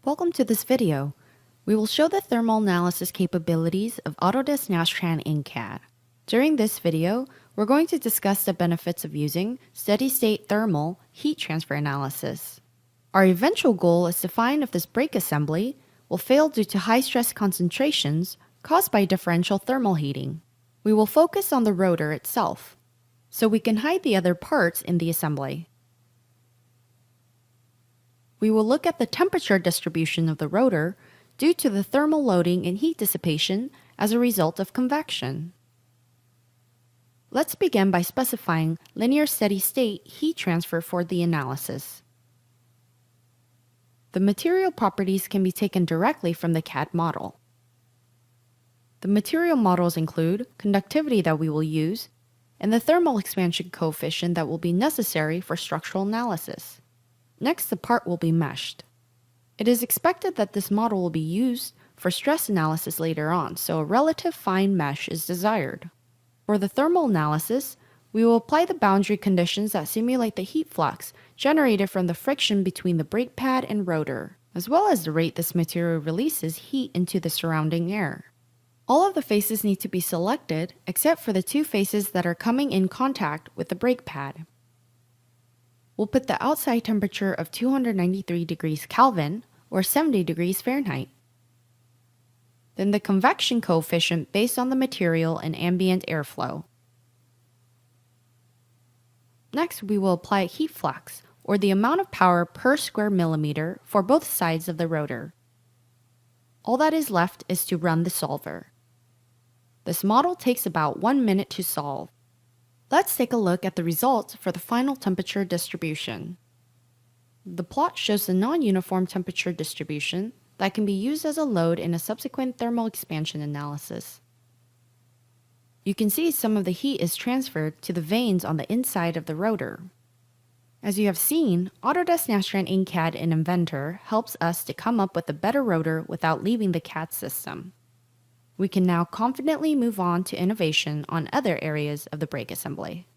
Welcome to this video. We will show the thermal analysis capabilities of Autodesk Nastran In-CAD. During this video, we're going to discuss the benefits of using steady-state thermal heat transfer analysis. Our eventual goal is to find if this brake assembly will fail due to high stress concentrations caused by differential thermal heating. We will focus on the rotor itself, so we can hide the other parts in the assembly. We will look at the temperature distribution of the rotor due to the thermal loading and heat dissipation as a result of convection. Let's begin by specifying linear steady-state heat transfer for the analysis. The material properties can be taken directly from the CAD model. The material models include conductivity that we will use and the thermal expansion coefficient that will be necessary for structural analysis. Next, the part will be meshed. It is expected that this model will be used for stress analysis later on, so a relative fine mesh is desired. For the thermal analysis, we will apply the boundary conditions that simulate the heat flux generated from the friction between the brake pad and rotor, as well as the rate this material releases heat into the surrounding air. All of the faces need to be selected except for the two faces that are coming in contact with the brake pad. We'll put the outside temperature of 293 degrees Kelvin or 70 degrees Fahrenheit. Then the convection coefficient based on the material and ambient airflow. Next, we will apply heat flux, or the amount of power per square millimeter for both sides of the rotor. All that is left is to run the solver. This model takes about 1 minute to solve. Let's take a look at the results for the final temperature distribution. The plot shows the non-uniform temperature distribution that can be used as a load in a subsequent thermal expansion analysis. You can see some of the heat is transferred to the vanes on the inside of the rotor. As you have seen, Autodesk Nastran In-CAD in Inventor helps us to come up with a better rotor without leaving the CAD system. We can now confidently move on to innovation on other areas of the brake assembly.